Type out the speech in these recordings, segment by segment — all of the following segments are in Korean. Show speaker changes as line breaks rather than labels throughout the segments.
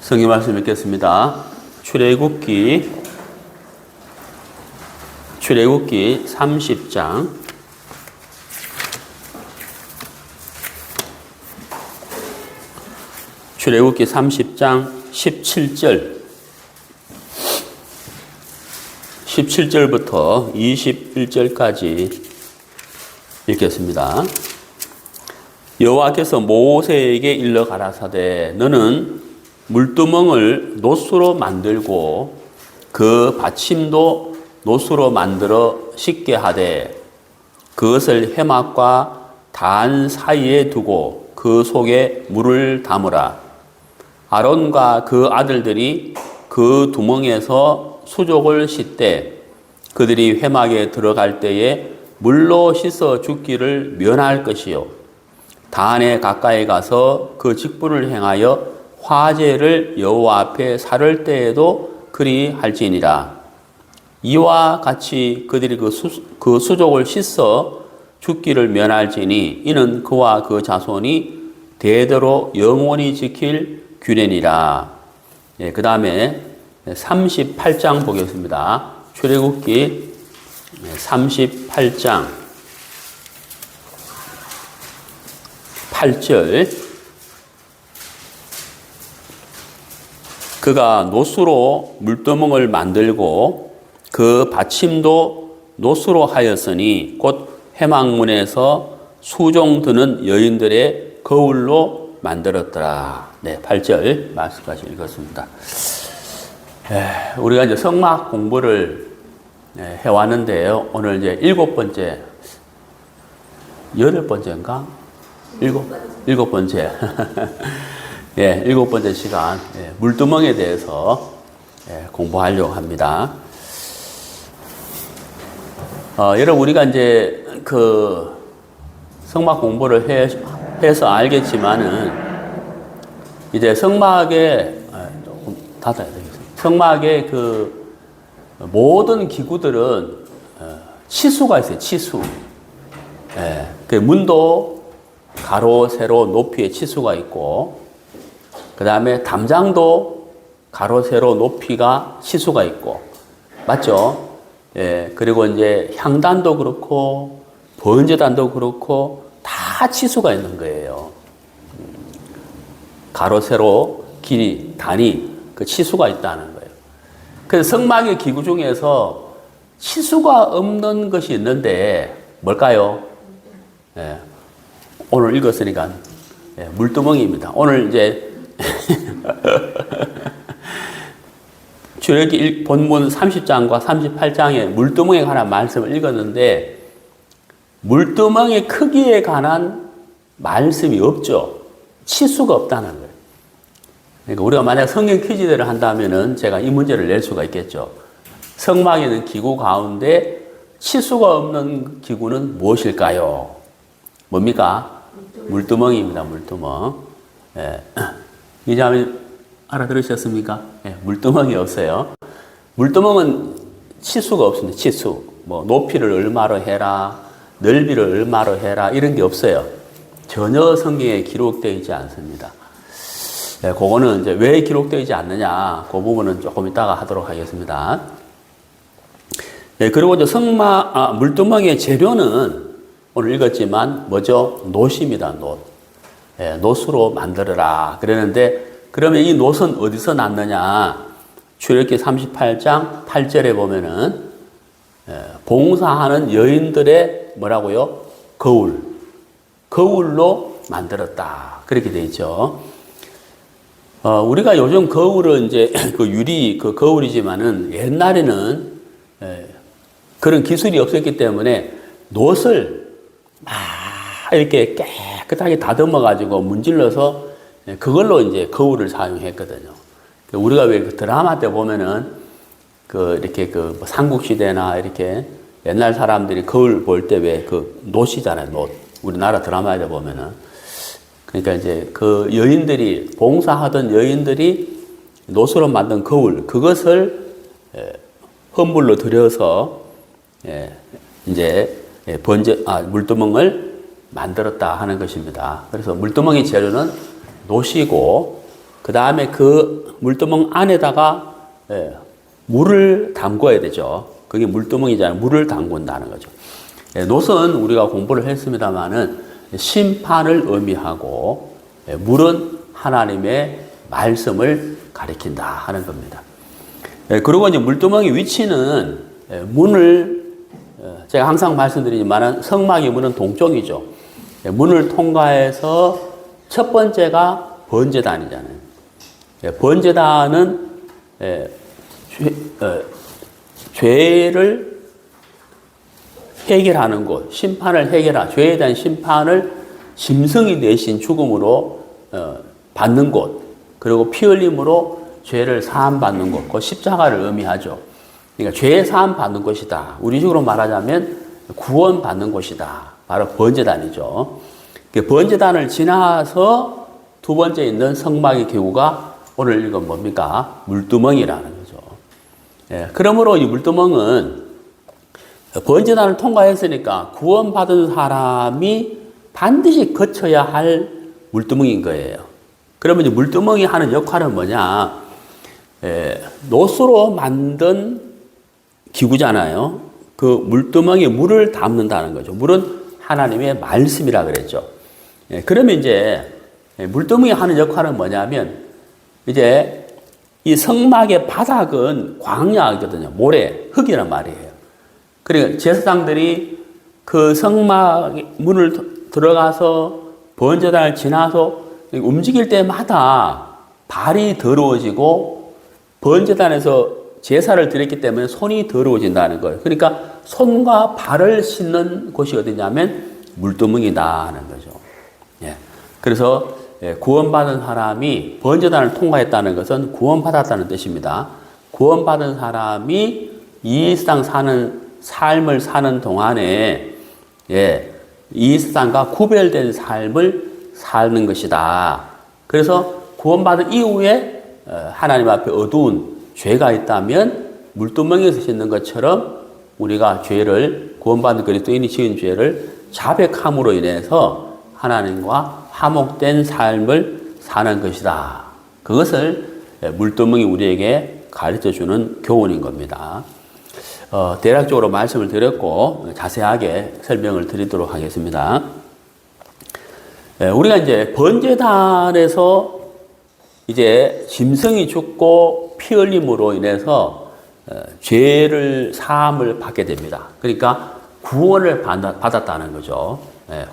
성경 말씀 읽겠습니다. 출애굽기 30장 17절부터 21절까지 읽겠습니다. 여호와께서 모세에게 일러 가라사대 너는 물두멍을 노수로 만들고 그 받침도 노수로 만들어 씻게 하되 그것을 회막과 단 사이에 두고 그 속에 물을 담으라. 아론과 그 아들들이 그 두멍에서 수족을 씻되 그들이 회막에 들어갈 때에 물로 씻어 죽기를 면할 것이요 단에 가까이 가서 그 직분을 행하여 화제를 여호와 앞에 사를 때에도 그리 할지니라. 이와 같이 그들이 그 수족을 씻어 죽기를 면할지니 이는 그와 그 자손이 대대로 영원히 지킬 규례니라. 그 다음에 38장 보겠습니다. 출애굽기 38장 8절 그가 노수로 물두멍을 만들고 그 받침도 노수로 하였으니 곧 회막문에서 수종 드는 여인들의 거울로 만들었더라. 네, 8절 말씀까지 읽었습니다. 우리가 이제 성막 공부를 해왔는데요. 오늘 이제 7번째, 8번째인가? 7번째. 예, 7번째 시간, 물두멍에 대해서 공부하려고 합니다. 여러분, 우리가 이제 그 성막 공부를 해서 알겠지만은, 이제 성막에, 조금 닫아야 되겠습니다. 성막에 그 모든 기구들은 치수가 있어요, 치수. 그 문도 가로, 세로, 높이의 치수가 있고, 그 다음에 담장도 가로, 세로, 높이가 치수가 있고, 맞죠? 그리고 이제 향단도 그렇고, 번제단도 그렇고, 다 치수가 있는 거예요. 가로, 세로, 길이, 단위, 그 치수가 있다는 거예요. 그래서 성막의 기구 중에서 치수가 없는 것이 있는데, 뭘까요? 오늘 읽었으니까, 물두멍입니다. 오늘 이제, 출애굽기 본문 30장과 38장에 물두멍에 관한 말씀을 읽었는데 물두멍의 크기에 관한 말씀이 없죠. 치수가 없다는 거예요. 그러니까 우리가 만약 성경 퀴즈대로 한다면은 제가 이 문제를 낼 수가 있겠죠. 성막에 있는 기구 가운데 치수가 없는 기구는 무엇일까요? 뭡니까? 물두멍입니다. 물두멍. 이자매 알아들으셨습니까? 물두멍이 없어요. 물두멍은 치수가 없습니다. 치수. 뭐 높이를 얼마로 해라, 넓이를 얼마로 해라 이런 게 없어요. 전혀 성경에 기록되어 있지 않습니다. 그거는 이제 왜 기록되어 있지 않느냐, 그 부분은 조금 이따가 하도록 하겠습니다. 그리고 이제 물두멍의 재료는 오늘 읽었지만 뭐죠? 놋입니다. 놋. 놋으로 만들어라. 그러는데 그러면 이 놋은 어디서 났느냐? 출애굽기 38장 8절에 보면은 봉사하는 여인들의 뭐라고요? 거울로 만들었다. 그렇게 돼 있죠. 우리가 요즘 거울은 이제 그 유리 그 거울이지만은 옛날에는 그런 기술이 없었기 때문에 놋을 막 이렇게 깨끗하게 다듬어 가지고 문질러서 그걸로 이제 거울을 사용했거든요. 우리가 왜 그 드라마 때 보면은 그 이렇게 그 삼국시대나 이렇게 옛날 사람들이 거울 볼 때 왜 그 놋이잖아요, 놋. 우리나라 드라마에 보면은. 그러니까 이제 그 여인들이, 봉사하던 여인들이 놋으로 만든 거울, 그것을 헌물로 들여서 이제 물두멍을 만들었다 하는 것입니다. 그래서 물두멍의 재료는 놓으시고 그 다음에 그 물두멍 안에다가 물을 담궈야 되죠. 그게 물두멍이잖아요. 물을 담근다는 거죠. 놋은 우리가 공부를 했습니다마는 심판을 의미하고 물은 하나님의 말씀을 가리킨다 하는 겁니다. 그리고 이제 물두멍의 위치는 문을 제가 항상 말씀드리지만 성막의 문은 동쪽이죠. 문을 통과해서 첫 번째가 번제단이잖아요. 번제단은 죄를 해결하는 곳, 심판을 죄에 대한 심판을 짐승이 대신 죽음으로 받는 곳, 그리고 피 흘림으로 죄를 사함 받는 곳, 그 십자가를 의미하죠. 그러니까 죄 사함 받는 곳이다. 우리식으로 말하자면 구원 받는 곳이다. 바로 번제단이죠. 그 번제단을 지나서 두 번째 있는 성막의 기구가 오늘 읽은 뭡니까? 물두멍이라는 거죠. 그러므로 이 물두멍은 번제단을 통과했으니까 구원받은 사람이 반드시 거쳐야 할 물두멍인 거예요. 그러면 이제 물두멍이 하는 역할은 뭐냐? 놋으로 만든 기구잖아요. 그 물두멍에 물을 담는다는 거죠. 물은 하나님의 말씀이라 그랬죠. 그러면 이제 물두멍이 하는 역할은 뭐냐면 이제 이 성막의 바닥은 광야거든요. 모래, 흙이란 말이에요. 그러니까 제사장들이 그 성막 문을 들어가서 번제단을 지나서 움직일 때마다 발이 더러워지고 번제단에서 제사를 드렸기 때문에 손이 더러워진다는 거예요. 그러니까 손과 발을 씻는 곳이 어디냐면 물두멍이다 하는 거죠. 그래서 구원받은 사람이 번제단을 통과했다는 것은 구원받았다는 뜻입니다. 구원받은 사람이 이 세상 사는 삶을 사는 동안에 이 세상과 구별된 삶을 사는 것이다. 그래서 구원받은 이후에 하나님 앞에 어두운 죄가 있다면 물두멍에서 씻는 것처럼 우리가 죄를 구원받은 그리스도인이 지은 죄를 자백함으로 인해서 하나님과 화목된 삶을 사는 것이다. 그것을 물두멍이 우리에게 가르쳐주는 교훈인 겁니다. 대략적으로 말씀을 드렸고 자세하게 설명을 드리도록 하겠습니다. 우리가 이제 번제단에서 이제 짐승이 죽고 피 흘림으로 인해서 죄를 사함을 받게 됩니다. 그러니까 구원을 받았다는 거죠.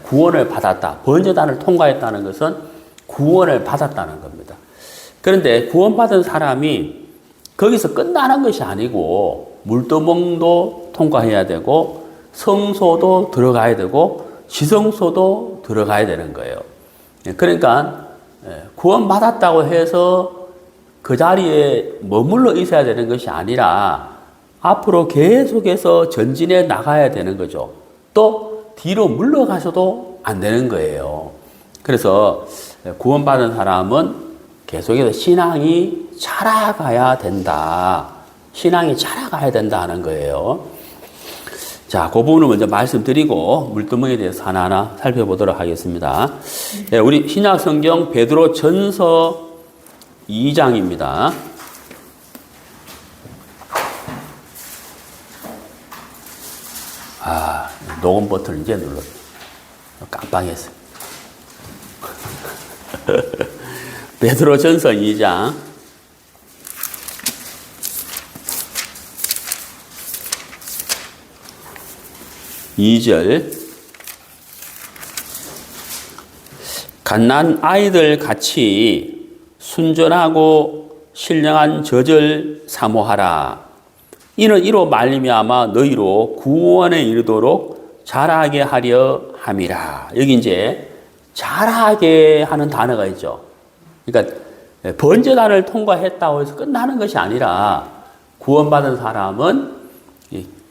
구원을 받았다. 번제단을 통과했다는 것은 구원을 받았다는 겁니다. 그런데 구원받은 사람이 거기서 끝나는 것이 아니고 물두멍도 통과해야 되고 성소도 들어가야 되고 지성소도 들어가야 되는 거예요. 그러니까 구원받았다고 해서 그 자리에 머물러 있어야 되는 것이 아니라 앞으로 계속해서 전진해 나가야 되는 거죠. 또 뒤로 물러가셔도 안 되는 거예요. 그래서 구원받은 사람은 계속해서 신앙이 자라가야 된다. 신앙이 자라가야 된다는 거예요. 자, 그 부분을 먼저 말씀드리고 물두멍에 대해서 하나하나 살펴보도록 하겠습니다. 우리 신약 성경 베드로 전서 2장입니다. 녹음 버튼을 이제 눌렀어요. 깜빡했어요. 베드로 전서 2장 2절 갓난 아이들 같이 순전하고 신령한 젖을 사모하라. 이는 이로 말미암아 너희로 구원에 이르도록 자라게 하려 함이라. 여기 이제 자라게 하는 단어가 있죠. 그러니까 번제단을 통과했다고 해서 끝나는 것이 아니라 구원받은 사람은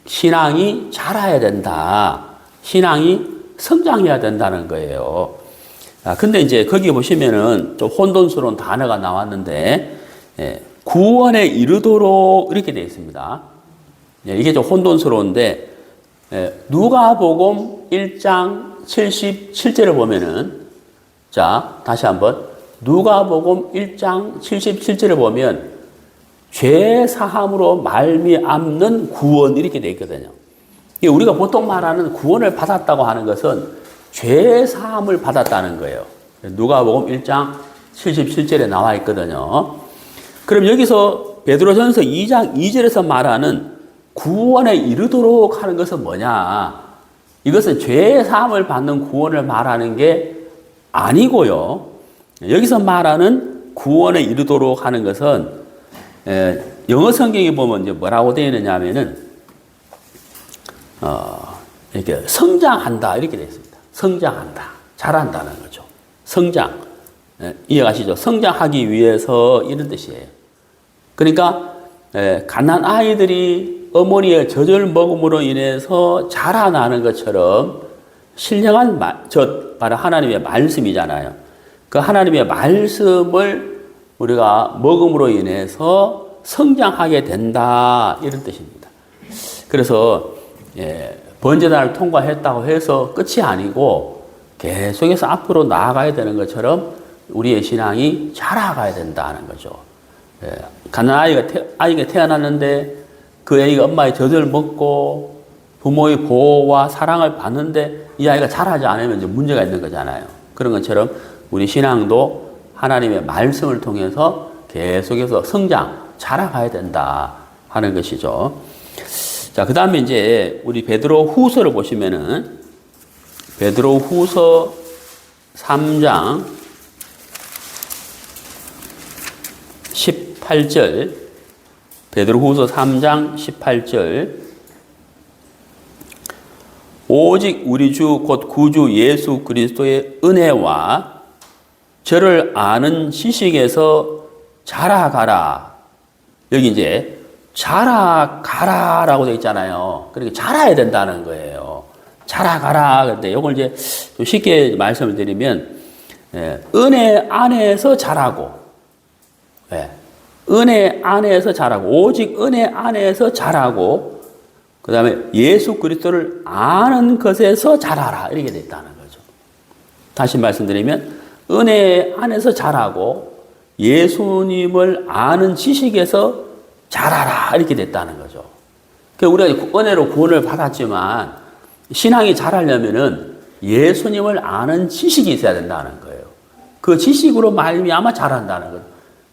신앙이 자라야 된다. 신앙이 성장해야 된다는 거예요. 근데 이제 거기 보시면은 좀 혼돈스러운 단어가 나왔는데, 구원에 이르도록 이렇게 되어 있습니다. 이게 좀 혼돈스러운데, 누가복음 1장 77절을 보면은, 자, 다시 한번. 누가복음 1장 77절에 보면 죄 사함으로 말미암는 구원 이렇게 돼 있거든요. 우리가 보통 말하는 구원을 받았다고 하는 것은 죄 사함을 받았다는 거예요. 누가복음 1장 77절에 나와 있거든요. 그럼 여기서 베드로전서 2장 2절에서 말하는 구원에 이르도록 하는 것은 뭐냐? 이것은 죄 사함을 받는 구원을 말하는 게 아니고요. 여기서 말하는 구원에 이르도록 하는 것은 영어 성경에 보면 이제 뭐라고 되어 있느냐 하면은 이렇게 성장한다 이렇게 되어 있습니다. 성장한다, 자란다는 거죠. 성장, 이해가시죠? 성장하기 위해서 이런 뜻이에요. 그러니까 갓난 아이들이 어머니의 젖을 먹음으로 인해서 자라나는 것처럼 신령한 바로 하나님의 말씀이잖아요. 그 하나님의 말씀을 우리가 먹음으로 인해서 성장하게 된다 이런 뜻입니다. 그래서 번제단을 통과했다고 해서 끝이 아니고 계속해서 앞으로 나아가야 되는 것처럼 우리의 신앙이 자라가야 된다는 거죠. 갓난 아이가 태어났는데 그 아이가 엄마의 젖을 먹고 부모의 보호와 사랑을 받는데 이 아이가 자라지 않으면 이제 문제가 있는 거잖아요. 그런 것처럼 우리 신앙도 하나님의 말씀을 통해서 계속해서 성장, 자라가야 된다 하는 것이죠. 자, 그 다음에 이제 우리 베드로 후서를 보시면은 베드로 후서 3장 18절 베드로 후서 3장 18절 오직 우리 주 곧 구주 예수 그리스도의 은혜와 저를 아는 지식에서 자라가라. 여기 이제 자라가라라고 되어 있잖아요. 그러니까 자라야 된다는 거예요. 자라가라. 근데 이걸 이제 좀 쉽게 말씀을 드리면 은혜 안에서 자라고, 은혜 안에서 자라고, 오직 은혜 안에서 자라고, 그 다음에 예수 그리스도를 아는 것에서 자라라. 이렇게 되어 있다는 거죠. 다시 말씀드리면 은혜 안에서 자라고 예수님을 아는 지식에서 자라라. 이렇게 됐다는 거죠. 그러니까 우리가 은혜로 구원을 받았지만 신앙이 자라려면은 예수님을 아는 지식이 있어야 된다는 거예요. 그 지식으로 말미암아 자란다는 거예요.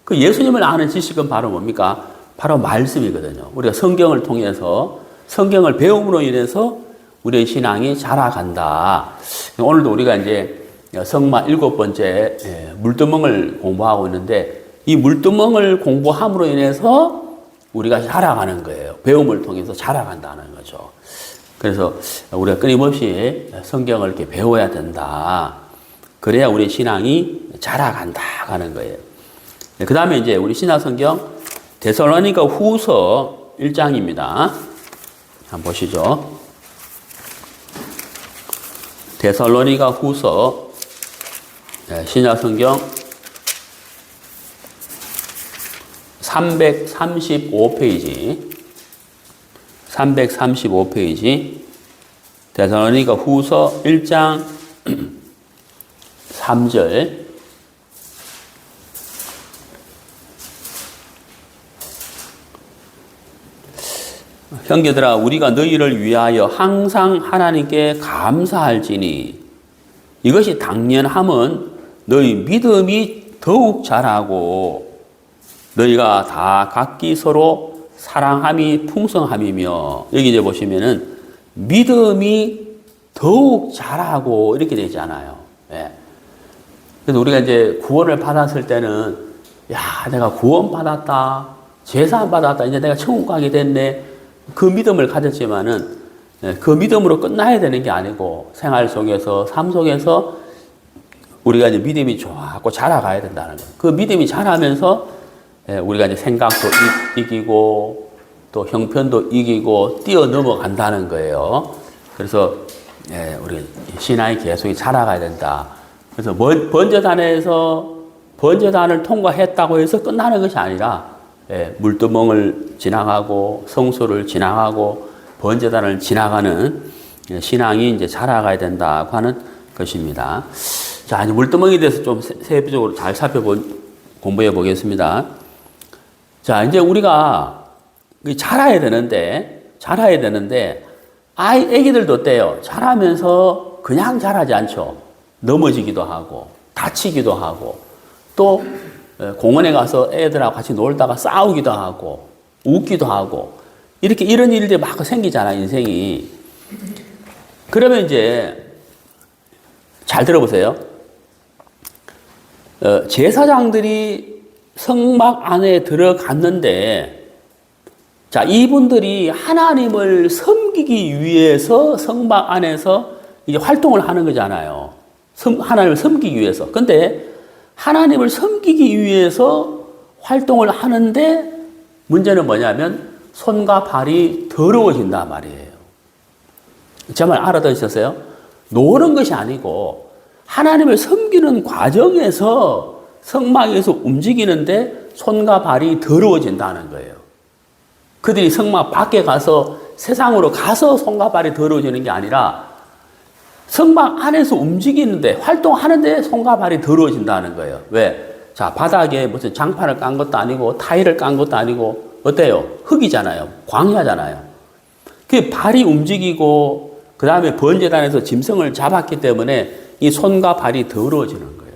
그 예수님을 아는 지식은 바로 뭡니까? 바로 말씀이거든요. 우리가 성경을 통해서 성경을 배움으로 인해서 우리의 신앙이 자라간다. 오늘도 우리가 이제 성마 7번째 물두멍을 공부하고 있는데 이 물두멍을 공부함으로 인해서 우리가 자라가는 거예요. 배움을 통해서 자라간다는 거죠. 그래서 우리가 끊임없이 성경을 이렇게 배워야 된다. 그래야 우리 신앙이 자라간다 하는 거예요. 그 다음에 이제 우리 신약성경 데살로니가 후서 1장입니다. 한번 보시죠. 데살로니가 후서 신약성경 335페이지 335페이지 데살로니가 후서 1장 3절 형제들아 우리가 너희를 위하여 항상 하나님께 감사할지니 이것이 당연함은 너희 믿음이 더욱 자라고 너희가 다 각기 서로 사랑함이 풍성함이며 여기 이제 보시면은 믿음이 더욱 자라고 이렇게 되어 있잖아요. 그래서 우리가 이제 구원을 받았을 때는 야 내가 구원 받았다 제사 받았다 이제 내가 천국 가게 됐네 그 믿음을 가졌지만은 그 믿음으로 끝나야 되는 게 아니고 생활 속에서 삶 속에서 우리가 이제 믿음이 좋고 자라가야 된다는 거예요. 그 믿음이 자라면서 우리가 이제 생각도 이기고 또 형편도 이기고 뛰어넘어간다는 거예요. 그래서 우리 신앙이 계속 자라가야 된다. 그래서 번제단에서 번제단을 통과했다고 해서 끝나는 것이 아니라 물두멍을 지나가고 성소를 지나가고 번제단을 지나가는 신앙이 이제 자라가야 된다고 하는 것입니다. 자, 이제 물두멍이에 대해서 좀 세부적으로 잘 공부해 보겠습니다. 자, 이제 우리가 자라야 되는데, 애기들도 어때요? 자라면서 그냥 자라지 않죠. 넘어지기도 하고, 다치기도 하고, 또 공원에 가서 애들하고 같이 놀다가 싸우기도 하고, 웃기도 하고, 이런 일들이 막 생기잖아요, 인생이. 그러면 이제, 잘 들어보세요. 제사장들이 성막 안에 들어갔는데, 자, 이분들이 하나님을 섬기기 위해서 성막 안에서 이제 활동을 하는 거잖아요. 하나님을 섬기기 위해서. 근데 하나님을 섬기기 위해서 활동을 하는데 문제는 뭐냐면 손과 발이 더러워진단 말이에요. 제 말 알아들으셨어요? 노는 것이 아니고 하나님을 섬기는 과정에서 성막에서 움직이는데 손과 발이 더러워진다는 거예요. 그들이 성막 밖에 가서 세상으로 가서 손과 발이 더러워지는 게 아니라 성막 안에서 움직이는데 활동하는데 손과 발이 더러워진다는 거예요. 왜? 자, 바닥에 무슨 장판을 깐 것도 아니고 타일을 깐 것도 아니고 어때요? 흙이잖아요. 광야잖아요. 그 발이 움직이고 그 다음에 번제단에서 짐승을 잡았기 때문에 이 손과 발이 더러워지는 거예요.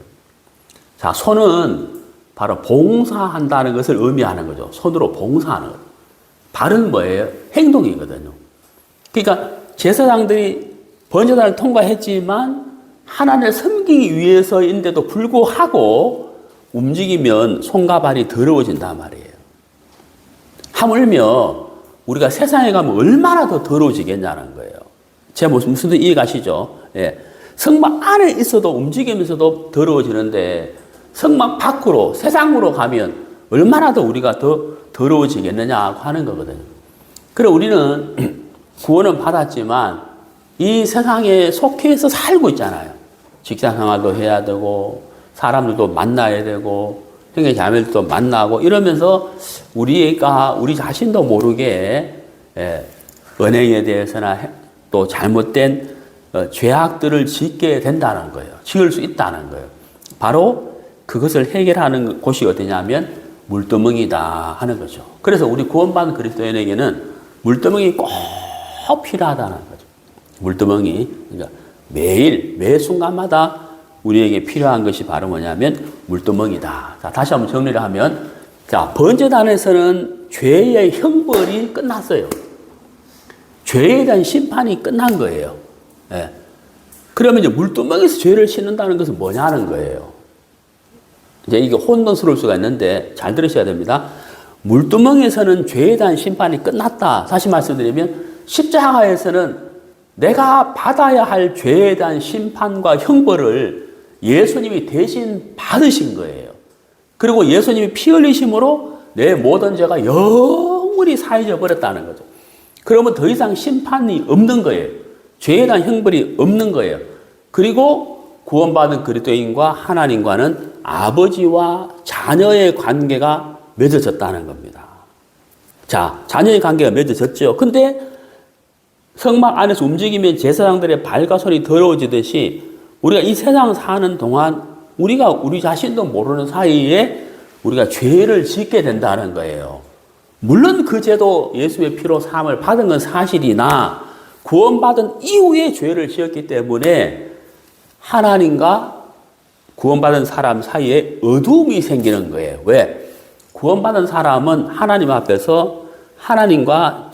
자, 손은 바로 봉사한다는 것을 의미하는 거죠. 손으로 봉사하는 것. 발은 뭐예요? 행동이거든요. 그러니까 제사장들이 번제단을 통과했지만 하나님을 섬기기 위해서인데도 불구하고 움직이면 손과 발이 더러워진단 말이에요. 하물며 우리가 세상에 가면 얼마나 더 더러워지겠냐는 거예요. 제 무슨 뜻 이해가시죠? 예. 성막 안에 있어도 움직이면서도 더러워지는데 성막 밖으로 세상으로 가면 얼마나 더 우리가 더 더러워지겠느냐 하는 거거든요. 그래 우리는 구원은 받았지만 이 세상에 속해서 살고 있잖아요. 직장 생활도 해야 되고 사람들도 만나야 되고 형제 자매들도 만나고 이러면서 우리 자신도 모르게 은행에 대해서나 또 잘못된 죄악들을 짓게 된다는 거예요. 지을 수 있다는 거예요. 바로 그것을 해결하는 곳이 어디냐면 물두멍이다 하는 거죠. 그래서 우리 구원받은 그리스도인에게는 물두멍이 꼭 필요하다는 거죠. 물두멍이 그러니까 매 순간마다 우리에게 필요한 것이 바로 뭐냐면 물두멍이다. 자, 다시 한번 정리를 하면 자, 번제단에서는 죄의 형벌이 끝났어요. 죄에 대한 심판이 끝난 거예요. 예. 그러면 이제 물두멍에서 죄를 씻는다는 것은 뭐냐는 거예요. 이제 이게 혼돈스러울 수가 있는데 잘 들으셔야 됩니다. 물두멍에서는 죄에 대한 심판이 끝났다. 다시 말씀드리면 십자가에서는 내가 받아야 할 죄에 대한 심판과 형벌을 예수님이 대신 받으신 거예요. 그리고 예수님이 피 흘리심으로 내 모든 죄가 영원히 사해져 버렸다는 거죠. 그러면 더 이상 심판이 없는 거예요. 죄에 대한 형벌이 없는 거예요. 그리고 구원받은 그리스도인과 하나님과는 아버지와 자녀의 관계가 맺어졌다는 겁니다. 자, 자녀의 관계가 맺어졌죠. 근데 성막 안에서 움직이면 제사장들의 발과 손이 더러워지듯이 우리가 이 세상 사는 동안 우리가 우리 자신도 모르는 사이에 우리가 죄를 짓게 된다는 거예요. 물론 그 죄도 예수의 피로 사함을 받은 건 사실이나 구원받은 이후에 죄를 지었기 때문에 하나님과 구원받은 사람 사이에 어두움이 생기는 거예요. 왜? 구원받은 사람은 하나님 앞에서 하나님과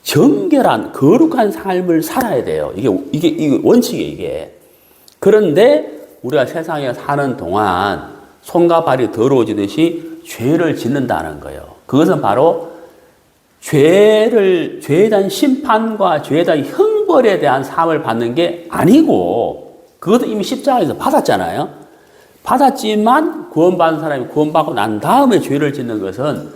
정결한 거룩한 삶을 살아야 돼요. 이게 원칙이에요, 이게. 그런데 우리가 세상에 사는 동안 손과 발이 더러워지듯이 죄를 짓는다는 거예요. 그것은 바로 죄에 대한 심판과 죄에 대한 형벌에 대한 사함을 받는 게 아니고, 그것도 이미 십자가에서 받았잖아요. 받았지만 구원받은 사람이 구원받고 난 다음에 죄를 짓는 것은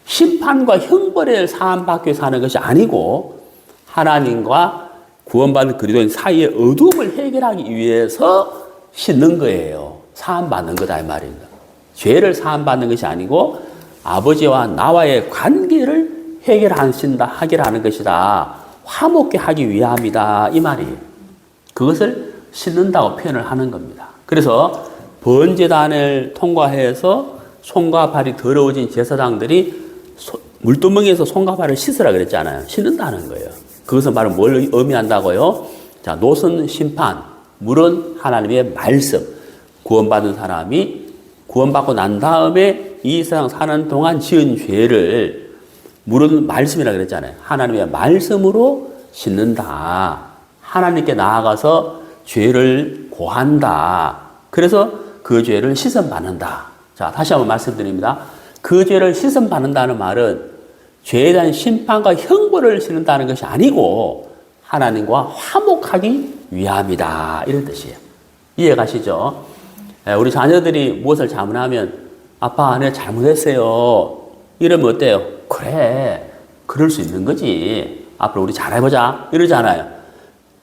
심판과 형벌을 사함받기 위해서 하는 것이 아니고 하나님과 구원받은 그리스도인 사이의 어두움을 해결하기 위해서 씻는 거예요. 사함받는 거다 이 말입니다. 죄를 사함받는 것이 아니고 아버지와 나와의 관계를 해결하는 것이다. 화목케 하기 위함이다 이 말이에요. 그것을 씻는다고 표현을 하는 겁니다. 그래서 번제단을 통과해서 손과 발이 더러워진 제사장들이 물두멍에서 손과 발을 씻으라 그랬잖아요. 씻는다는 거예요. 그것은 바로 뭘 의미한다고요? 자, 노선 심판, 물은 하나님의 말씀. 구원받은 사람이 구원받고 난 다음에 이 세상 사는 동안 지은 죄를 물은 말씀이라 그랬잖아요. 하나님의 말씀으로 씻는다. 하나님께 나아가서 죄를 고한다. 그래서 그 죄를 씻음받는다. 자, 다시 한번 말씀드립니다. 그 죄를 씻음받는다는 말은 죄에 대한 심판과 형벌을 치른다는 것이 아니고 하나님과 화목하기 위함이다. 이런 뜻이에요. 이해가시죠? 우리 자녀들이 무엇을 잘못하면 아빠, 내가 잘못했어요. 이러면 어때요? 그래, 그럴 수 있는 거지. 앞으로 우리 잘해보자. 이러잖아요.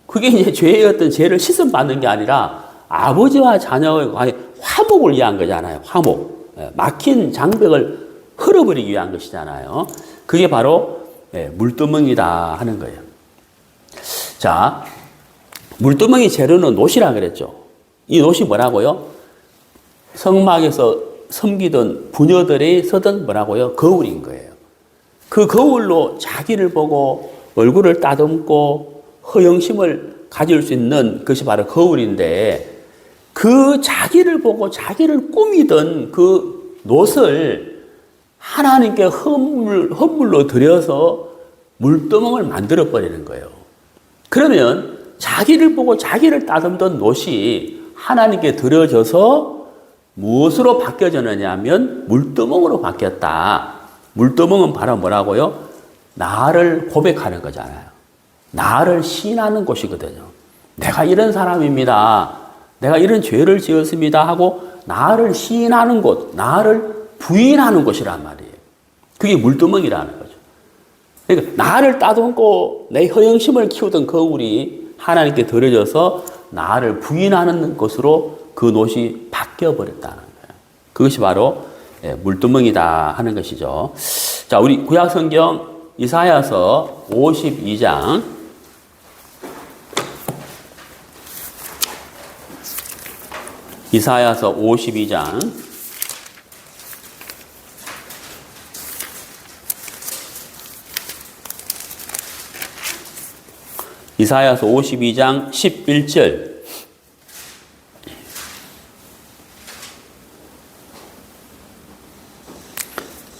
그게 이제 죄의 어떤 죄를 씻음받는 게 아니라 아버지와 자녀의 관계 화목을 위한 거잖아요. 화목. 막힌 장벽을 흘러버리기 위한 것이잖아요. 그게 바로 물두멍이다 하는 거예요. 자, 물두멍이 재료는 놋이라 그랬죠. 이 놋이 뭐라고요? 성막에서 섬기던 부녀들이 쓰던 뭐라고요? 거울인 거예요. 그 거울로 자기를 보고 얼굴을 따듬고 허영심을 가질 수 있는 것이 바로 거울인데 그 자기를 보고 자기를 꾸미던 그 놋을 하나님께 헌물로 들여서 물두멍을 만들어 버리는 거예요. 그러면 자기를 보고 자기를 따듬던 놋이 하나님께 들여져서 무엇으로 바뀌어졌느냐 하면 물두멍으로 바뀌었다. 물두멍은 바로 뭐라고요? 나를 고백하는 거잖아요. 나를 시인하는 곳이거든요. 내가 이런 사람입니다. 내가 이런 죄를 지었습니다 하고 나를 시인하는 곳, 나를 부인하는 곳이란 말이에요. 그게 물두멍이라는 거죠. 그러니까 나를 따듬고 내 허영심을 키우던 거울이 하나님께 들여져서 나를 부인하는 것으로 그 놋이 바뀌어버렸다는 거예요. 그것이 바로 물두멍이다 하는 것이죠. 자, 우리 구약성경 이사야서 52장 이사야서 52장 이사야서 52장 11절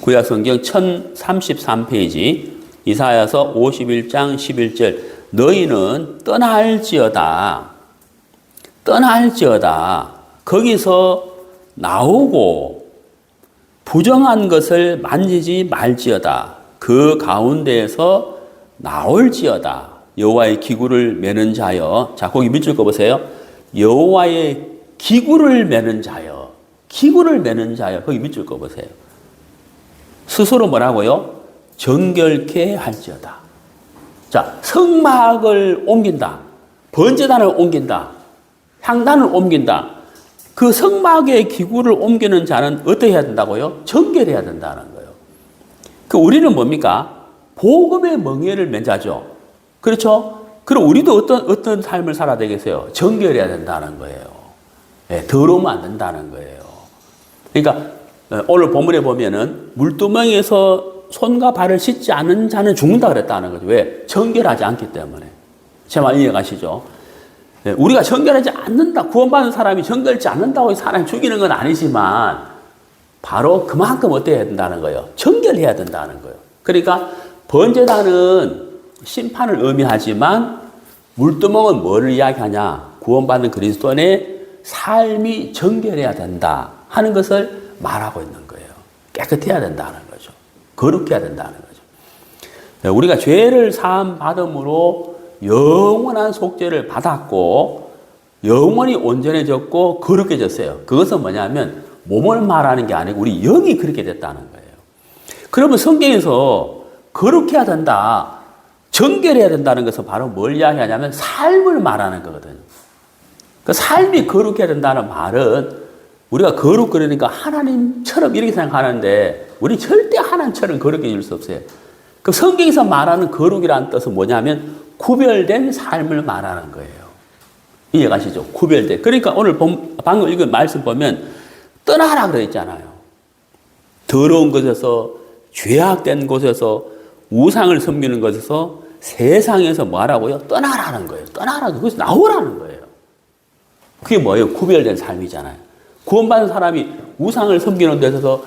구약성경 1033페이지 이사야서 51장 11절 너희는 떠날지어다 거기서 나오고 부정한 것을 만지지 말지어다 그 가운데에서 나올지어다 여호와의 기구를 매는 자여 자 거기 밑줄 그어보세요. 여호와의 기구를 매는 자여 거기 밑줄 그어보세요. 스스로 뭐라고요? 정결케 할지어다. 자, 성막을 옮긴다. 번제단을 옮긴다. 향단을 옮긴다. 그 성막의 기구를 옮기는 자는 어떻게 해야 된다고요? 정결해야 된다는 거예요. 그 우리는 뭡니까? 복음의 멍에를 맨 자죠. 그렇죠? 그럼 우리도 어떤 삶을 살아야 되겠어요? 정결해야 된다는 거예요. 네, 더러우면 안 된다는 거예요. 그러니까 오늘 본문에 보면은 물두멍에서 손과 발을 씻지 않은 자는 죽는다 그랬다는 거죠. 왜? 정결하지 않기 때문에. 제 말 이해가시죠? 우리가 정결하지 않는다. 구원받은 사람이 정결하지 않는다고 사람이 죽이는 건 아니지만 바로 그만큼 어때야 된다는 거예요. 정결해야 된다는 거예요. 그러니까 번제단은 심판을 의미하지만 물두멍은 뭐를 이야기하냐? 구원받는 그리스도인의 삶이 정결해야 된다 하는 것을 말하고 있는 거예요. 깨끗해야 된다는 거죠. 거룩해야 된다는 거죠. 우리가 죄를 사함 받음으로 영원한 속죄를 받았고 영원히 온전해졌고 거룩해졌어요. 그것은 뭐냐면 몸을 말하는 게 아니고 우리 영이 그렇게 됐다는 거예요. 그러면 성경에서 거룩해야 된다, 정결해야 된다는 것은 바로 뭘 이야기하냐면 삶을 말하는 거거든요. 그 삶이 거룩해야 된다는 말은 우리가 거룩 그러니까 하나님처럼 이렇게 생각하는데 우리 절대 하나님처럼 거룩해질 수 없어요. 그 성경에서 말하는 거룩이라는 뜻은 뭐냐면 구별된 삶을 말하는 거예요. 이해가시죠? 구별된. 그러니까 오늘 방금 읽은 말씀 보면 떠나라 그랬잖아요. 더러운 것에서, 죄악된 곳에서, 우상을 섬기는 것에서, 세상에서 뭐 하라고요? 떠나라는 거예요. 떠나라. 그것이 나오라는 거예요. 그게 뭐예요? 구별된 삶이잖아요. 구원받은 사람이 우상을 섬기는 데서,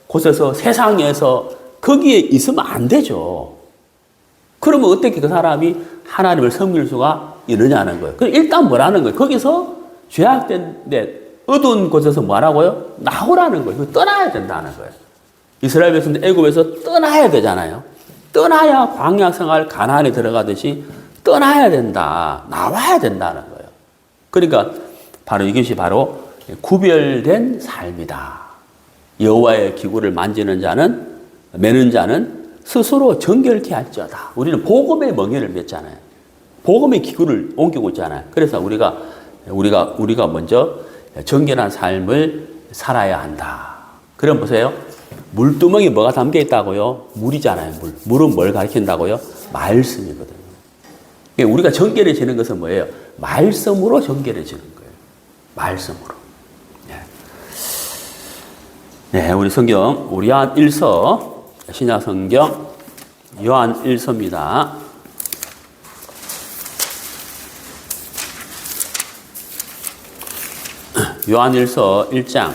곳에서, 세상에서, 거기에 있으면 안 되죠. 그러면 어떻게 그 사람이 하나님을 섬길 수가 있느냐는 거예요. 일단 뭐라는 거예요? 거기서 죄악된 데, 어두운 곳에서 뭐 하라고요? 나오라는 거예요. 떠나야 된다는 거예요. 이스라엘 백성들 애굽에서 떠나야 되잖아요. 떠나야 광야 생활 가나안에 들어가듯이 떠나야 된다. 나와야 된다는 거예요. 그러니까 바로 이것이 바로 구별된 삶이다. 여호와의 기구를 만지는 자는, 매는 자는 스스로 정결케 할지어다. 우리는 복음의 멍에를 맸잖아요. 복음의 기구를 옮기고 있잖아요. 그래서 우리가 먼저 정결한 삶을 살아야 한다. 그럼 보세요. 물두멍이 뭐가 담겨 있다고요? 물이잖아요. 물은 뭘 가리킨다고요? 말씀이거든요. 우리가 정결해지는 것은 뭐예요? 말씀으로 정결해지는 거예요. 말씀으로. 네, 우리 성경 요한 1서, 신약 성경 요한 1서입니다. 요한 1서 1장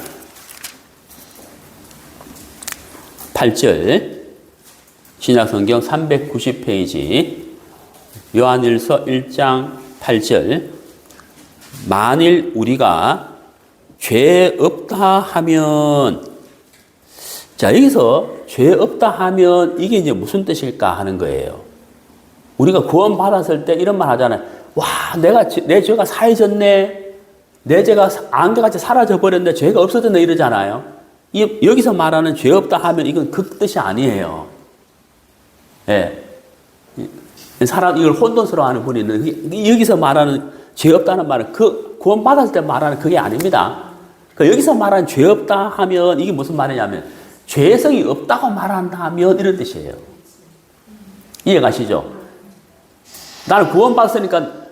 8절, 신약 성경 390페이지, 요한 1서 1장 8절. 만일 우리가 죄 없다 하면, 자, 여기서 죄 없다 하면 이게 이제 무슨 뜻일까 하는 거예요. 우리가 구원 받았을 때 이런 말 하잖아요. 와, 내 죄가 사해졌네. 내 죄가 안개같이 사라져 버렸네. 죄가 없어졌네. 이러잖아요. 여기서 말하는 죄 없다 하면 이건 그 뜻이 아니에요. 예. 사람 이걸 혼돈스러워하는 분이 있는데, 여기서 말하는 죄 없다는 말은 그 구원 받았을 때 말하는 그게 아닙니다. 여기서 말하는 죄 없다 하면 이게 무슨 말이냐면 죄성이 없다고 말한다면 이런 뜻이에요. 이해가시죠? 나는 구원받았으니까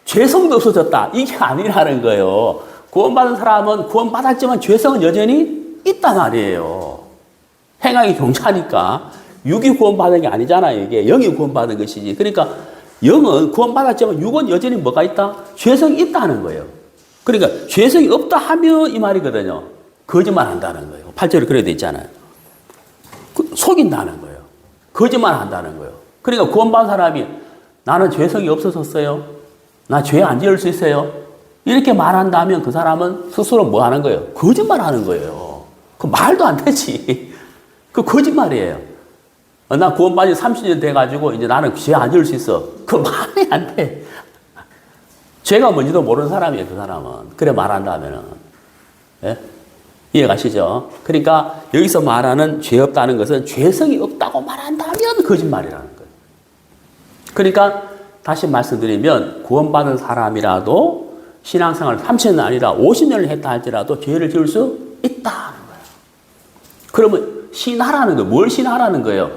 죄성도 없어졌다. 이게 아니라는 거예요. 구원받은 사람은 구원받았지만 죄성은 여전히 있단 말이에요. 행하기 종자니까. 육이 구원받은 게 아니잖아요. 이게 영이 구원받은 것이지. 그러니까 영은 구원받았지만 육은 여전히 뭐가 있다? 죄성이 있다는 거예요. 그러니까 죄성이 없다 하면 이 말이거든요. 거짓말 한다는 거예요. 8절에 그래 돼 있잖아요. 속인다는 거예요. 거짓말 한다는 거예요. 그러니까 구원받은 사람이 나는 죄성이 없어졌어요. 나 죄 안 지을 수 있어요. 이렇게 말한다면 그 사람은 스스로 뭐 하는 거예요? 거짓말 하는 거예요. 그 말도 안 되지. 그 거짓말이에요. 나 구원받은 지 30년 돼가지고 이제 나는 죄 안 지을 수 있어. 그 말이 안 돼. 죄가 뭔지도 모르는 사람이에요, 그 사람은. 그래 말한다면은. 예? 이해가시죠? 그러니까 여기서 말하는 죄 없다는 것은 죄성이 없다고 말한다면 거짓말이라는 거예요. 그러니까 다시 말씀드리면 구원받은 사람이라도 신앙생활을 30년이 아니라 50년을 했다 할지라도 죄를 지을 수 있다는 거예요. 그러면 신하라는 거예요. 뭘 신하라는 거예요?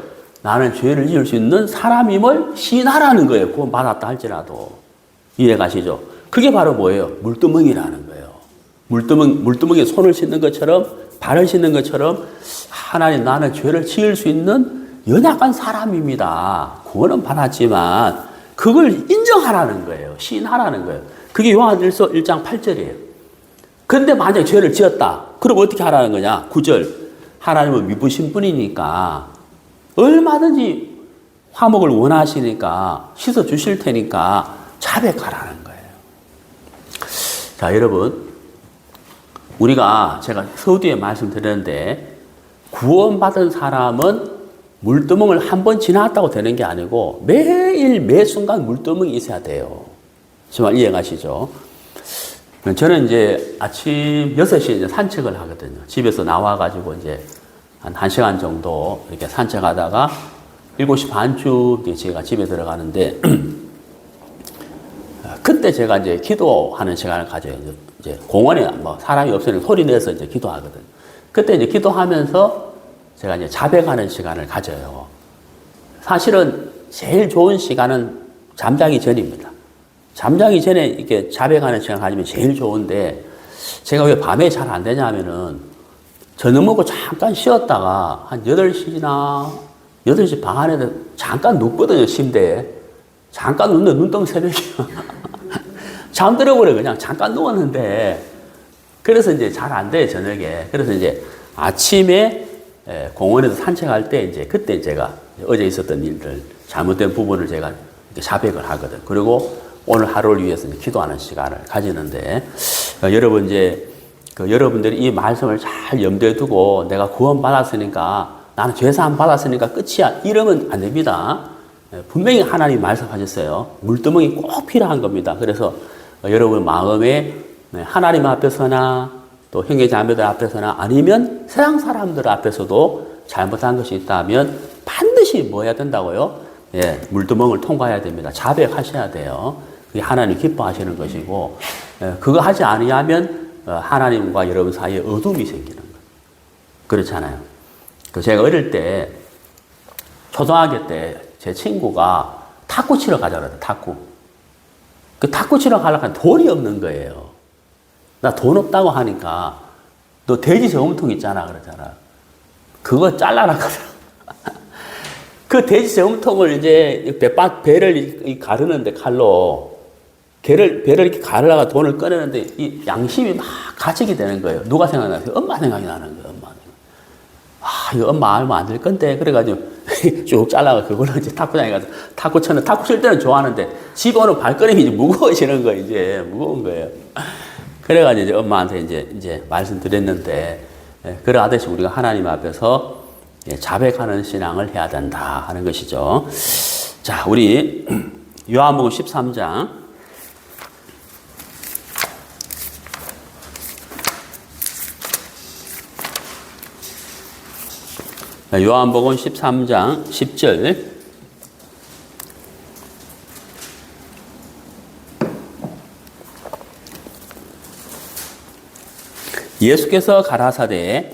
나는 죄를 지을 수 있는 사람임을 신하라는 거예요. 구원받았다 할지라도. 이해가시죠? 그게 바로 뭐예요? 물두멍이라는 거예요. 물두멍에 손을 씻는 것처럼, 발을 씻는 것처럼, 하나님, 나는 죄를 지을 수 있는 연약한 사람입니다. 구원은 받았지만, 그걸 인정하라는 거예요. 시인하라는 거예요. 그게 요한일서 1장 8절이에요. 그런데 만약에 죄를 지었다. 그럼 어떻게 하라는 거냐? 9절. 하나님은 미부신 분이니까, 얼마든지 화목을 원하시니까, 씻어 주실 테니까, 자백하라는 거예요. 자, 여러분. 제가 서두에 말씀드렸는데, 구원받은 사람은 물두멍을 한 번 지나갔다고 되는 게 아니고, 매일, 매 순간 물두멍이 있어야 돼요. 정말 이해가시죠? 저는 이제 아침 6시에 이제 산책을 하거든요. 집에서 나와가지고 이제 한 1시간 정도 이렇게 산책하다가 7시 반쯤 제가 집에 들어가는데, 그때 제가 이제 기도하는 시간을 가져요. 이제 공원에 뭐 사람이 없으니까 소리 내서 이제 기도하거든요. 그때 이제 기도하면서 제가 이제 자백하는 시간을 가져요. 사실은 제일 좋은 시간은 잠자기 전입니다. 잠자기 전에 이렇게 자백하는 시간 가지면 제일 좋은데, 제가 왜 밤에 잘 안 되냐면은, 저녁 먹고 잠깐 쉬었다가, 한 8시나 8시 반 안에 잠깐 눕거든요, 침대에. 잠깐 눕는 눈동 새벽에. 잠들어버려, 그냥. 잠깐 누웠는데. 그래서 이제 잘 안 돼, 저녁에. 그래서 이제 아침에 공원에서 산책할 때, 이제 그때 제가 어제 있었던 일들, 잘못된 부분을 제가 자백을 하거든. 그리고 오늘 하루를 위해서 기도하는 시간을 가지는데, 여러분 이제 여러분들이 이 말씀을 잘 염두에 두고 내가 구원받았으니까 나는 죄사함 받았으니까 끝이야 이러면 안 됩니다. 분명히 하나님 말씀하셨어요. 물두멍이 꼭 필요한 겁니다. 그래서 여러분 마음에 하나님 앞에서나 또 형제 자매들 앞에서나 아니면 세상 사람들 앞에서도 잘못한 것이 있다면 반드시 뭐 해야 된다고요? 예, 물두멍을 통과해야 됩니다. 자백하셔야 돼요. 그게 하나님 기뻐하시는 것이고, 그거 하지 아니하면 하나님과 여러분 사이에 어둠이 생기는 거예요. 그렇잖아요. 제가 어릴 때, 초등학교 때 제 친구가 탁구 치러 가자 그랬다, 탁구. 그 탁구 치러 가려고 하니까 돈이 없는 거예요. 나 돈 없다고 하니까, 너 돼지 저금통 있잖아, 그러잖아. 그거 잘라놨거든. 그 돼지 저금통을 이제 배를 가르는데 칼로, 배를 이렇게 가르다가 돈을 꺼내는데 이 양심이 막 가책이 되는 거예요. 누가 생각나세요? 엄마 생각이 나는 거예요, 엄마. 아, 이거 엄마 알면 안 될 건데. 그래가지고 쭉 잘라가 그걸로 이제 탁구장에 가서 탁구 쳤는데, 탁구 칠 때는 좋아하는데 집에 오는 발걸음이 이제 무거워지는 거예요, 이제. 무거운 거예요. 그래가지고 이제 엄마한테 이제 말씀드렸는데, 그래 하듯이 우리가 하나님 앞에서 자백하는 신앙을 해야 된다 하는 것이죠. 자, 우리 요한복음 13장. 요한복음 13장 10절. 예수께서 가라사대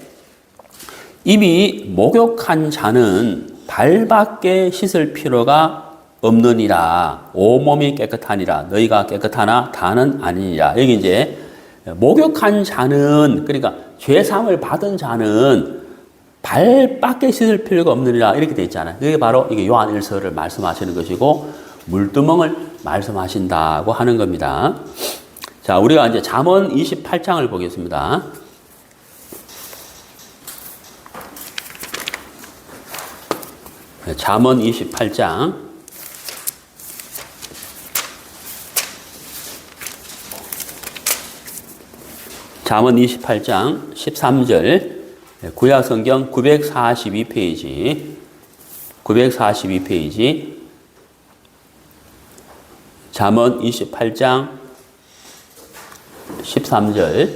이미 목욕한 자는 발밖에 씻을 필요가 없느니라. 온몸이 깨끗하니라. 너희가 깨끗하나 다는 아니니라. 여기 이제 목욕한 자는, 그러니까 죄사함을 받은 자는 발밖에 씻을 필요가 없느니라 이렇게 돼 있잖아요. 이게 바로 이게 요한 1서를 말씀하시는 것이고 물두멍을 말씀하신다고 하는 겁니다. 자, 우리가 이제 잠언 28장을 보겠습니다. 잠언 28장. 잠언 28장 13절. 구약성경 942페이지. 942페이지. 잠언 28장 13절.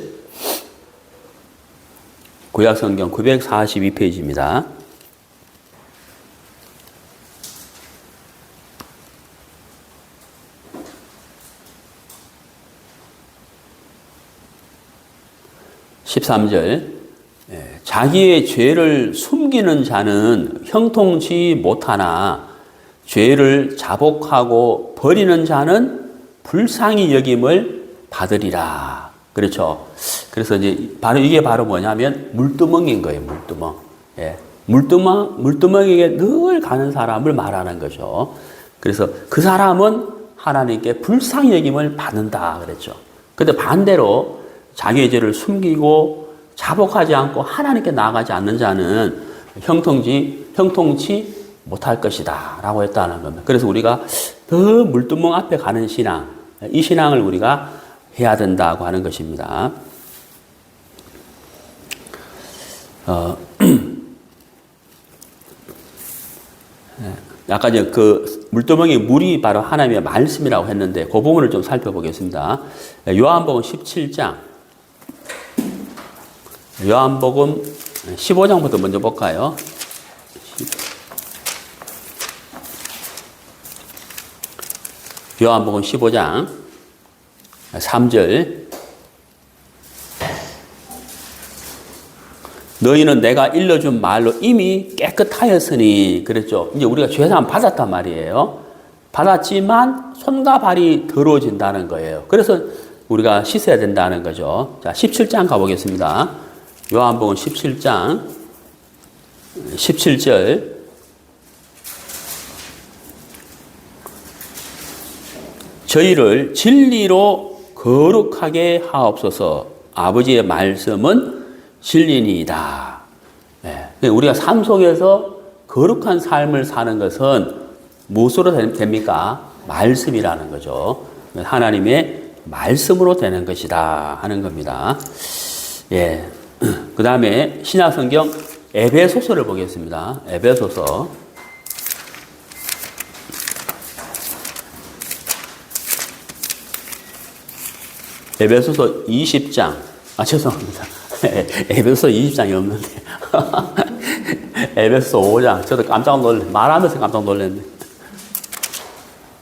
구약성경 942페이지입니다. 자기의 죄를 숨기는 자는 형통치 못하나 죄를 자복하고 버리는 자는 불쌍히 여김을 받으리라. 그렇죠. 그래서 이제 이게 바로 뭐냐면 물두멍인 거예요. 물두멍. 예. 물두멍에게 늘 가는 사람을 말하는 거죠. 그래서 그 사람은 하나님께 불쌍히 여김을 받는다 그랬죠. 근데 반대로 자기의 죄를 숨기고 자복하지 않고 하나님께 나아가지 않는 자는 형통치 못할 것이다 라고 했다는 겁니다. 그래서 우리가 더 물두멍 앞에 가는 신앙, 이 신앙을 우리가 해야 된다고 하는 것입니다. 아까 그 물두멍의 물이 바로 하나님의 말씀이라고 했는데 그 부분을 좀 살펴보겠습니다. 요한복음 17장. 요한복음 15장부터 먼저 볼까요? 요한복음 15장 3절. 너희는 내가 일러준 말로 이미 깨끗하였으니. 그랬죠. 이제 우리가 죄사함 받았단 말이에요. 받았지만 손과 발이 더러워진다는 거예요. 그래서 우리가 씻어야 된다는 거죠. 자, 17장 가보겠습니다. 요한복음 17장 17절. 저희를 진리로 거룩하게 하옵소서. 아버지의 말씀은 진리니이다. 네. 우리가 삶 속에서 거룩한 삶을 사는 것은 무엇으로 됩니까? 말씀이라는 거죠. 하나님의 말씀으로 되는 것이다 하는 겁니다. 예. 그 다음에 신약성경 에베소서를 보겠습니다. 에베소서. 에베소서 20장. 죄송합니다. 에베소서 20장이 없는데. 에베소서 5장. 저도 깜짝 말하면서 깜짝 놀랐네.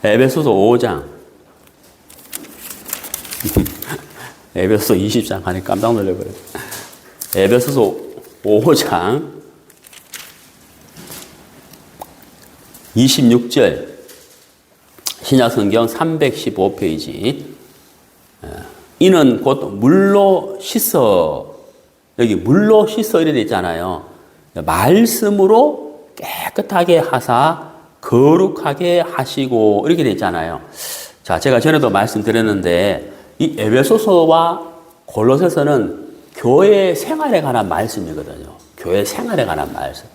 에베소서 5장. 에베소서 20장 하니 깜짝 놀라버렸어요. 에베소서 5장 26절. 신약성경 315페이지. 이는 곧 물로 씻어, 여기 물로 씻어 이래 돼 있잖아요. 말씀으로 깨끗하게 하사 거룩하게 하시고 이렇게 돼 있잖아요. 자, 제가 전에도 말씀드렸는데 이 에베소서와 골로새서는 교회 생활에 관한 말씀이거든요. 교회 생활에 관한 말씀.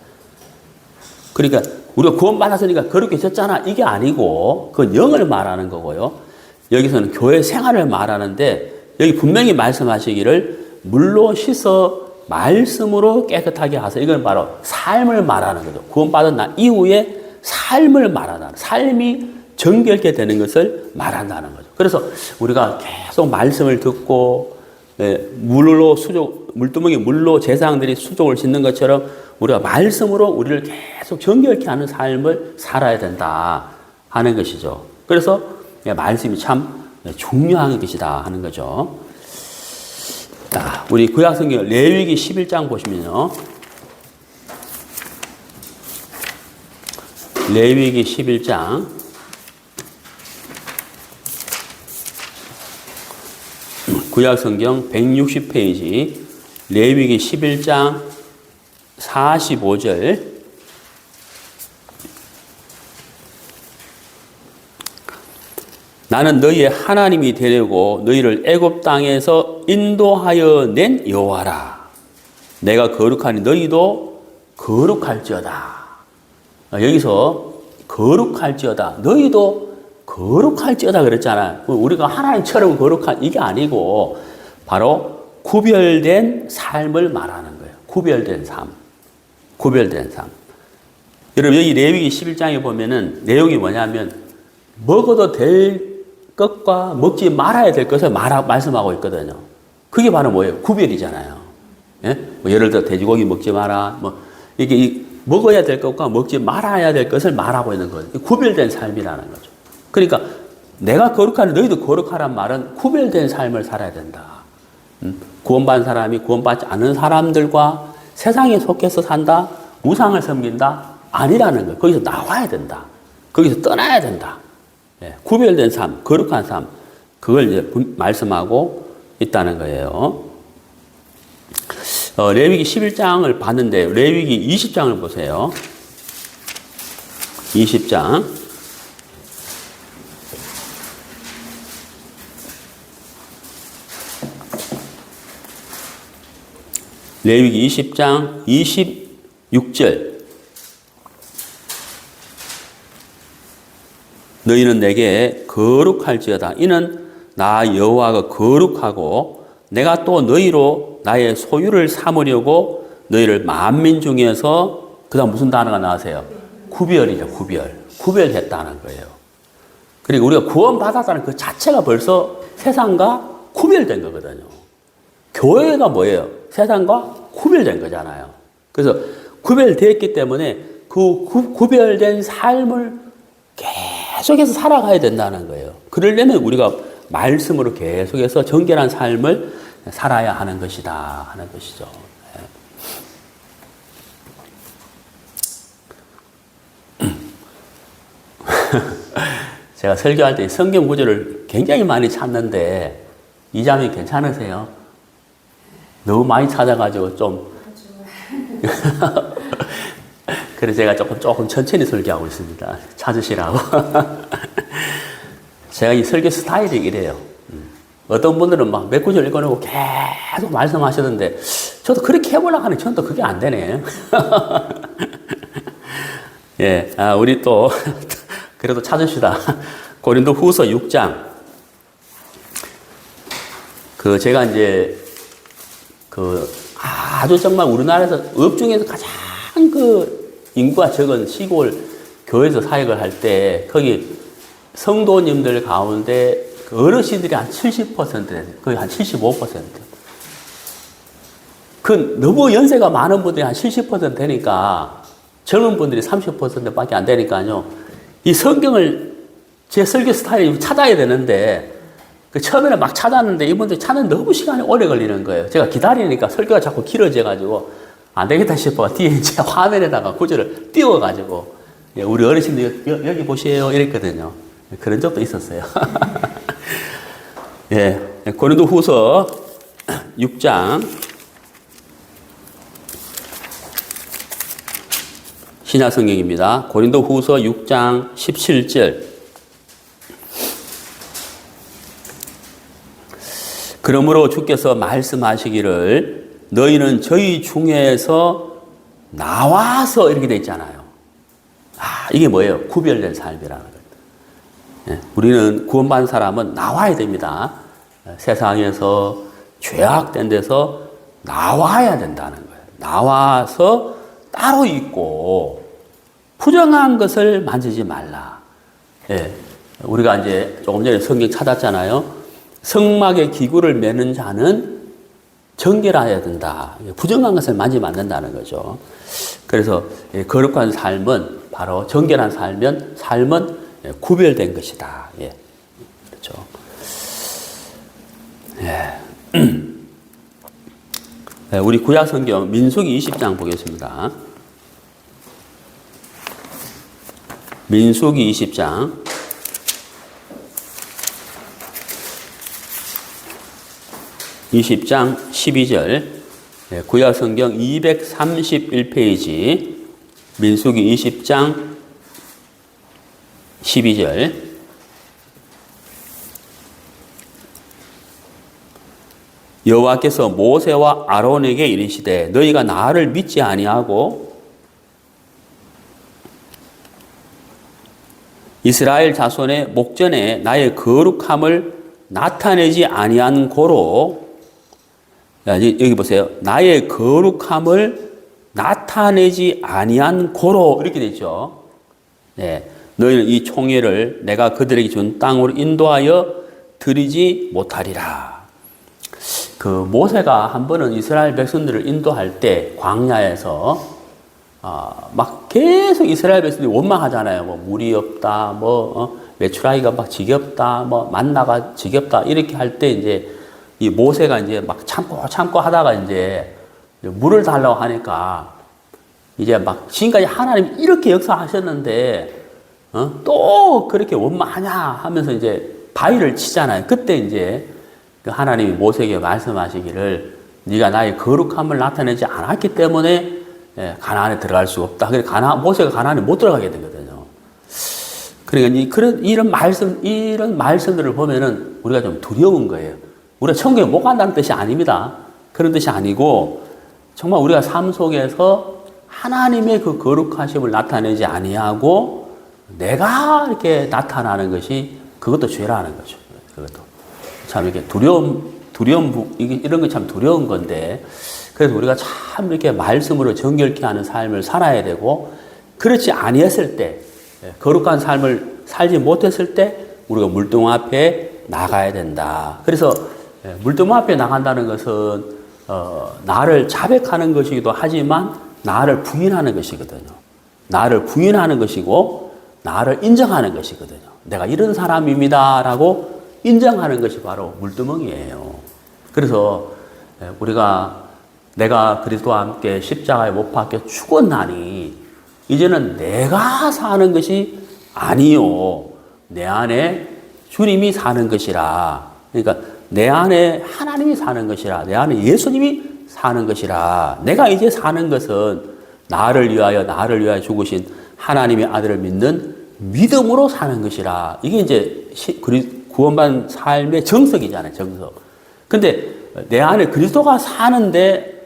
그러니까 우리가 구원받았으니까 거룩해졌잖아 이게 아니고 그건 영을 말하는 거고요. 여기서는 교회 생활을 말하는데 여기 분명히 말씀하시기를 물로 씻어 말씀으로 깨끗하게 하사. 이건 바로 삶을 말하는 거죠. 구원받은 날 이후에 삶을 말한다는, 삶이 정결케 되는 것을 말한다는 거죠. 그래서 우리가 계속 말씀을 듣고 물로 물두멍에 물로 제사장들이 수족을 짓는 것처럼 우리가 말씀으로 우리를 계속 정결케 하는 삶을 살아야 된다 하는 것이죠. 그래서 말씀이 참 중요한 것이다 하는 거죠. 자, 우리 구약성경 레위기 11장 보시면요. 레위기 11장 구약성경 160페이지 레위기 11장 45절. 나는 너희의 하나님이 되려고 너희를 애굽 땅에서 인도하여 낸 여호와라. 내가 거룩하니 너희도 거룩할지어다. 여기서 거룩할지어다. 너희도 거룩할지어다 그랬잖아요. 우리가 하나님처럼 거룩한 이게 아니고 바로 구별된 삶을 말하는 거예요. 구별된 삶. 구별된 삶. 여러분 여기 레위기 11장에 보면은 내용이 뭐냐면 먹어도 될 것과 먹지 말아야 될 것을 말씀하고 있거든요. 그게 바로 뭐예요? 구별이잖아요. 예? 뭐 예를 들어 돼지고기 먹지 마라. 뭐 이게 먹어야 될 것과 먹지 말아야 될 것을 말하고 있는 거죠. 구별된 삶이라는 거죠. 그러니까 내가 거룩하니 너희도 거룩하란 말은 구별된 삶을 살아야 된다. 구원받은 사람이 구원받지 않은 사람들과 세상에 속해서 산다, 우상을 섬긴다 아니라는 거예요. 거기서 나와야 된다. 거기서 떠나야 된다. 예, 구별된 삶, 거룩한 삶, 그걸 이제 말씀하고 있다는 거예요. 레위기 11장을 봤는데 레위기 20장을 보세요. 20장. 레위기 20장 26절. 너희는 내게 거룩할지어다. 이는 나 여호와가 거룩하고 내가 또 너희로 나의 소유를 삼으려고 너희를 만민 중에서 그다음 무슨 단어가 나오세요? 구별이죠. 구별했다는 거예요. 그리고 우리가 구원받았다는 그 자체가 벌써 세상과 구별된 거거든요. 교회가 뭐예요? 세상과 구별된 거잖아요. 그래서 구별되었기 때문에 그 구별된 삶을 계속해서 살아가야 된다는 거예요. 그러려면 우리가 말씀으로 계속해서 정결한 삶을 살아야 하는 것이다 하는 것이죠. 제가 설교할 때 성경 구절을 굉장히 많이 찾는데 이자매 괜찮으세요? 너무 많이 찾아가지고 좀 그래서 제가 조금 천천히 설교하고 있습니다. 찾으시라고. 제가 이 설교 스타일이 이래요. 어떤 분들은 막 몇 구절 읽어놓고 계속 말씀하시던데 저도 그렇게 해보려고 하는데 저는 또 그게 안 되네. 예, 우리 또 그래도 찾읍시다. 고린도 후서 6장. 제가 이제 아주 정말 우리나라에서 업 중에서 가장 인구가 적은 시골 교회에서 사역을 할 때 거기 성도님들 가운데 어르신들이 한 70%, 거의 한 75%. 너무 연세가 많은 분들이 한 70% 되니까 젊은 분들이 30%밖에 안 되니까요. 이 성경을 제 설교 스타일이 찾아야 되는데 처음에는 막 찾았는데 이분들 찾는 너무 시간이 오래 걸리는 거예요. 제가 기다리니까 설교가 자꾸 길어져가지고 안 되겠다 싶어 뒤에 이제 화면에다가 구절을 띄워가지고 우리 어르신들 여기 보세요 이랬거든요. 그런 적도 있었어요. 예, 고린도 후서 6장 신약성경입니다. 고린도 후서 6장 17절. 그러므로 주께서 말씀하시기를 너희는 저희 중에서 나와서 이렇게 돼 있잖아요. 이게 뭐예요? 구별된 삶이라는 거예요. 예, 우리는 구원받은 사람은 나와야 됩니다. 세상에서 죄악된 데서 나와야 된다는 거예요. 나와서 따로 있고 부정한 것을 만지지 말라. 예, 우리가 이제 조금 전에 성경 찾았잖아요. 성막의 기구를 매는 자는 정결해야 된다. 부정한 것을 만지면 안 된다는 거죠. 그래서 거룩한 삶은 바로 정결한 삶은 구별된 것이다. 예, 그렇죠. 예. 우리 구약 성경 민수기 20장 보겠습니다. 민수기 20장 20장 12절. 구약 성경 231페이지 민수기 20장 12절. 여호와께서 모세와 아론에게 이르시되 너희가 나를 믿지 아니하고 이스라엘 자손의 목전에 나의 거룩함을 나타내지 아니한 고로, 여기 보세요. 나의 거룩함을 나타내지 아니한 고로 이렇게 되죠. 네. 너희는 이 총회를 내가 그들에게 준 땅으로 인도하여 드리지 못하리라. 모세가 한 번은 이스라엘 백성들을 인도할 때 광야에서 막 계속 이스라엘 백성들이 원망하잖아요. 뭐 물이 없다, 메추라기가 막 지겹다, 만나가 지겹다 이렇게 할 때 이제 이 모세가 이제 막 참고 하다가 이제 물을 달라고 하니까 이제 막 지금까지 하나님 이렇게 역사하셨는데 또 그렇게 원망하냐 하면서 이제 바위를 치잖아요. 그때 이제 하나님이 모세에게 말씀하시기를 네가 나의 거룩함을 나타내지 않았기 때문에 가나안에 들어갈 수 없다. 그래서 모세가 가나안에 못 들어가게 되거든요. 그러니까 이런 말씀들을 보면은 우리가 좀 두려운 거예요. 우리가 천국에 못 간다는 뜻이 아닙니다. 그런 뜻이 아니고 정말 우리가 삶 속에서 하나님의 그 거룩하심을 나타내지 아니하고 내가 이렇게 나타나는 것이 그것도 죄라는 거죠. 그것도 참 이렇게 이런 거 참 두려운 건데 그래서 우리가 참 이렇게 말씀으로 정결케 하는 삶을 살아야 되고 그렇지 아니했을 때 거룩한 삶을 살지 못했을 때 우리가 물동 앞에 나가야 된다. 그래서 물동 앞에 나간다는 것은 나를 자백하는 것이기도 하지만 나를 부인하는 것이거든요. 나를 부인하는 것이고 나를 인정하는 것이거든요. 내가 이런 사람입니다라고 인정하는 것이 바로 물두멍이에요. 그래서 내가 그리스도와 함께 십자가에 못 박혀 죽었나니 이제는 내가 사는 것이 아니요 내 안에 주님이 사는 것이라. 그러니까 내 안에 하나님이 사는 것이라. 내 안에 예수님이 사는 것이라. 내가 이제 사는 것은 나를 위하여 죽으신 하나님의 아들을 믿는 믿음으로 사는 것이라. 이게 이제 구원받은 삶의 정석이잖아요, 정석. 근데 내 안에 그리스도가 사는데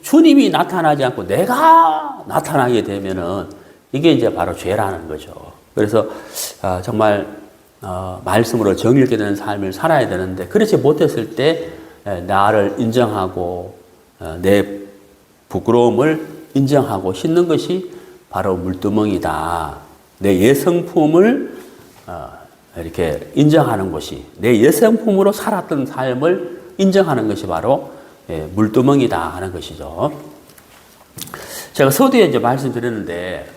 주님이 나타나지 않고 내가 나타나게 되면은 이게 이제 바로 죄라는 거죠. 그래서 정말 말씀으로 정의롭게 되는 삶을 살아야 되는데 그렇지 못했을 때 나를 인정하고 내 부끄러움을 인정하고 씻는 것이 바로 물두멍이다. 내 예성품을 이렇게 인정하는 것이, 내 예성품으로 살았던 삶을 인정하는 것이 바로 물두멍이다 하는 것이죠. 제가 서두에 이제 말씀드렸는데,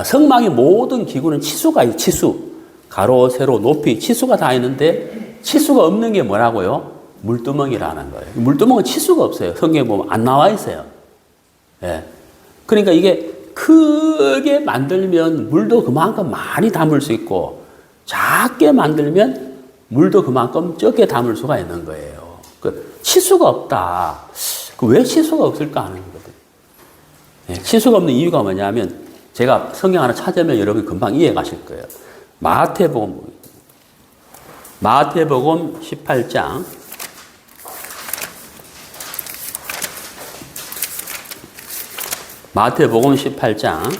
성막의 모든 기구는 치수가 있어요. 치수. 가로, 세로, 높이, 치수가 다 있는데, 치수가 없는 게 뭐라고요? 물두멍이라는 거예요. 물두멍은 치수가 없어요. 성경에 보면 안 나와 있어요. 예. 그러니까 이게 크게 만들면 물도 그만큼 많이 담을 수 있고, 작게 만들면 물도 그만큼 적게 담을 수가 있는 거예요. 치수가 없다. 왜 치수가 없을까 하는 거거든요. 예. 치수가 없는 이유가 뭐냐면, 제가 성경 하나 찾으면 여러분이 금방 이해 가실 거예요. 마태복음 18장. 마태복음 18장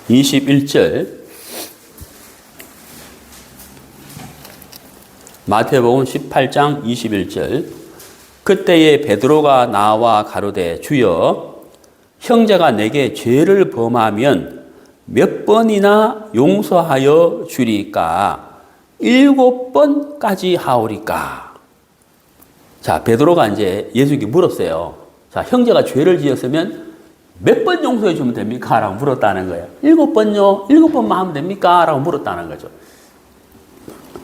21절. 마태복음 18장 21절. 그때에 베드로가 나와 가로되 주여 형제가 내게 죄를 범하면 몇 번이나 용서하여 주리까? 7번까지 하오리까? 자, 베드로가 이제 예수님께 물었어요. 자, 형제가 죄를 지었으면 몇 번 용서해 주면 됩니까? 라고 물었다는 거예요. 7번요? 7번만 하면 됩니까? 라고 물었다는 거죠.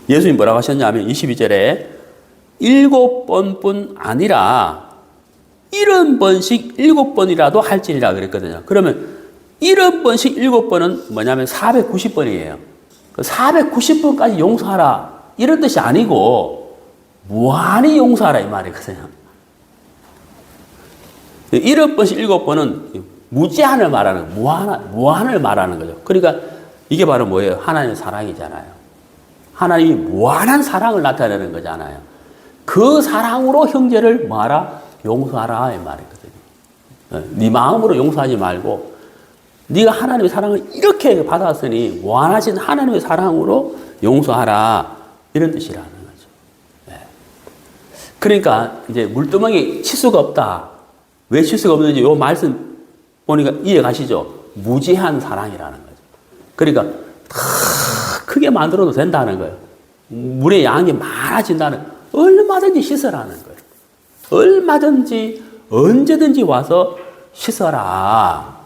예수님 뭐라고 하셨냐면 22절에 7번뿐 아니라 70번씩 7번이라도 할지니라 그랬거든요. 그러면 70번씩 7번은 뭐냐면 490번이에요. 490번까지 용서하라 이런 뜻이 아니고 무한히 용서하라 이 말이거든요. 70번씩 7번은 무제한을 말하는 거예요. 무한을 말하는 거죠. 그러니까 이게 바로 뭐예요? 하나님의 사랑이잖아요. 하나님이 무한한 사랑을 나타내는 거잖아요. 그 사랑으로 형제를 뭐하라? 용서하라 이 말이거든요. 네 마음으로 용서하지 말고 네가 하나님의 사랑을 이렇게 받았으니 무한하신 하나님의 사랑으로 용서하라 이런 뜻이라는 거죠. 네. 그러니까 이제 물두멍이 치수가 없다. 왜 치수가 없는지 요 말씀 보니까 이해 가시죠? 무제한 사랑이라는 거죠. 그러니까 크게 만들어도 된다는 거예요. 물의 양이 많아진다는, 얼마든지 씻으라는 거예요. 얼마든지 언제든지 와서 씻어라.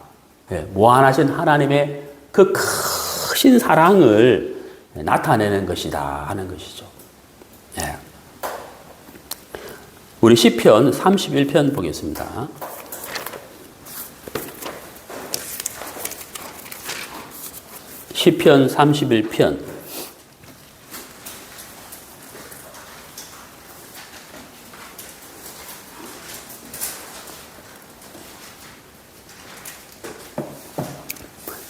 네, 무한하신 하나님의 그 크신 사랑을 나타내는 것이다 하는 것이죠. 네. 우리 시편 31편 보겠습니다. 시편 31편.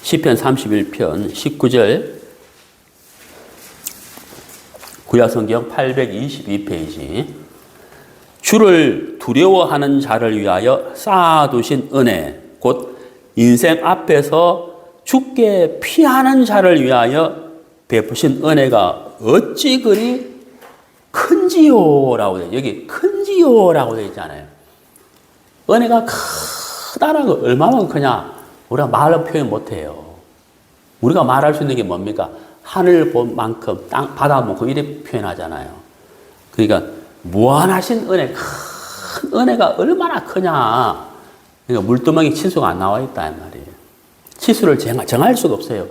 시편 31편 19절. 구약성경 822페이지. 주를 두려워하는 자를 위하여 쌓아두신 은혜, 곧 인생 앞에서 죽게 피하는 자를 위하여 베푸신 은혜가 어찌 그리 큰지요라고 돼. 여기 큰지요라고 돼 있잖아요. 은혜가 크다는 거 얼마나 크냐? 우리가 말로 표현 못해요. 우리가 말할 수 있는 게 뭡니까? 하늘 본 만큼, 땅, 바다 만큼 이렇게 표현하잖아요. 그러니까 무한하신 은혜, 큰 은혜가 얼마나 크냐. 그러니까 물두멍에 치수가 안 나와 있다 이 말이에요. 치수를 정할 수가 없어요.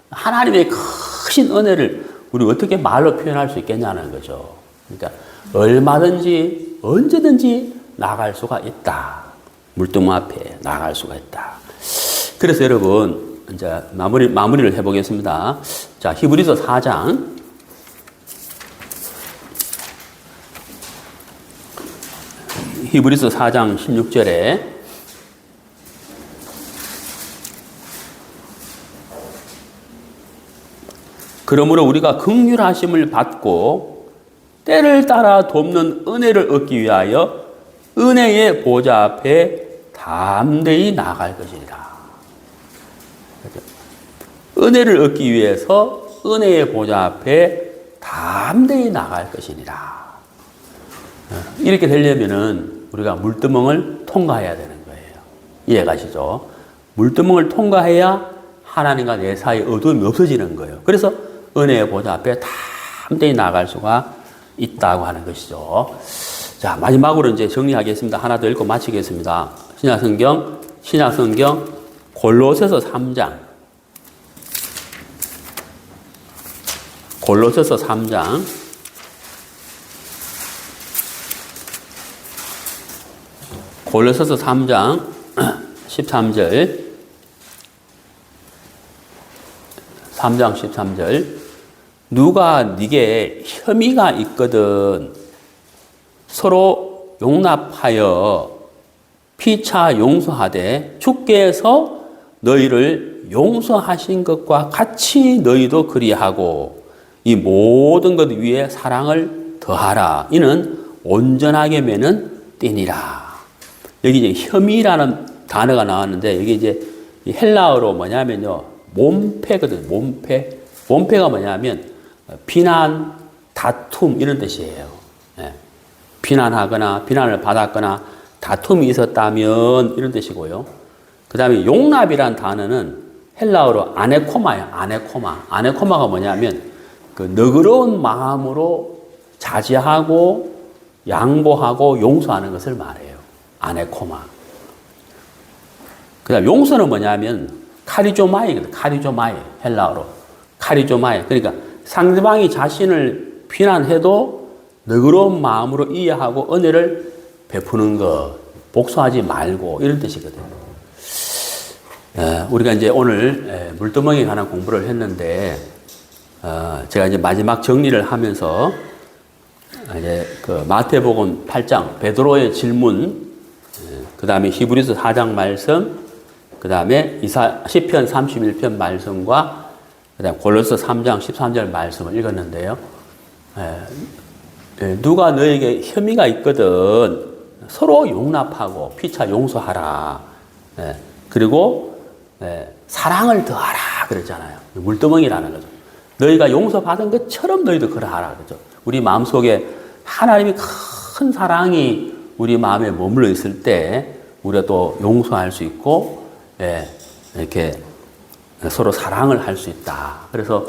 하나님의 크신 은혜를 우리 어떻게 말로 표현할 수 있겠냐는 거죠. 그러니까 얼마든지 언제든지 나갈 수가 있다. 물두멍 앞에 나갈 수가 있다. 그래서 여러분, 이제 마무리를 해보겠습니다. 자, 히브리서 4장. 히브리서 4장 16절에 그러므로 우리가 긍휼하심을 받고 때를 따라 돕는 은혜를 얻기 위하여 은혜의 보좌 앞에 담대히 나아갈 것이니라. 은혜를 얻기 위해서 은혜의 보좌 앞에 담대히 나아갈 것이니라. 이렇게 되려면은 우리가 물두멍을 통과해야 되는 거예요. 이해가시죠? 물두멍을 통과해야 하나님과 내 사이에 어두움이 없어지는 거예요. 그래서 은혜의 보좌 앞에 담대히 나아갈 수가 있다고 하는 것이죠. 자, 마지막으로 이제 정리하겠습니다. 하나 더 읽고 마치겠습니다. 신약성경 골로새서 3장. 골로새서 3장. 골로새서 3장 13절. 3장 13절. 누가 네게 혐의가 있거든 서로 용납하여 피차 용서하되 주께서 너희를 용서하신 것과 같이 너희도 그리하고 이 모든 것 위에 사랑을 더하라. 이는 온전하게 매는 띠니라. 여기 이제 혐의라는 단어가 나왔는데 여기 이제 헬라어로 뭐냐면요. 몸패거든. 몸패. 몸패가 뭐냐면 비난, 다툼 이런 뜻이에요. 예. 비난하거나 비난을 받았거나 다툼이 있었다면 이런 뜻이고요. 그 다음에 용납이란 단어는 헬라어로 아네코마예요. 아네코마. 아네코마가 뭐냐면 그 너그러운 마음으로 자제하고 양보하고 용서하는 것을 말해요. 아네코마. 그 다음 용서는 뭐냐면 카리조마이거든. 카리조마이. 헬라어로. 카리조마이. 그러니까 상대방이 자신을 비난해도 너그러운 마음으로 이해하고 은혜를 베푸는 것. 복수하지 말고 이런 뜻이거든요. 우리가 이제 오늘 물두멍에 관한 공부를 했는데 제가 이제 마지막 정리를 하면서 이제 그 마태복음 8장 베드로의 질문, 그 다음에 히브리서 4장 말씀, 그 다음에 시편 31편 말씀과 그 다음에 골로새 3장 13절 말씀을 읽었는데요. 누가 너에게 혐의가 있거든 서로 용납하고 피차 용서하라. 그리고 사랑을 더하라 그랬잖아요. 물두멍이라는 거죠. 너희가 용서받은 것처럼 너희도 그러하라 그러죠. 우리 마음속에 하나님이 큰 사랑이 우리 마음에 머물러 있을 때 우리가 또 용서할 수 있고 이렇게 서로 사랑을 할 수 있다. 그래서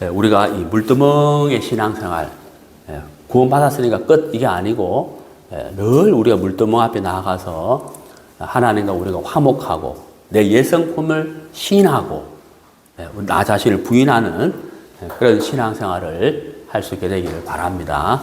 우리가 이 물두멍의 신앙생활 구원받았으니까 끝 이게 아니고 늘 우리가 물두멍 앞에 나가서 하나님과 우리가 화목하고 내 예성품을 시인하고 나 자신을 부인하는 그런 신앙생활을 할 수 있게 되기를 바랍니다.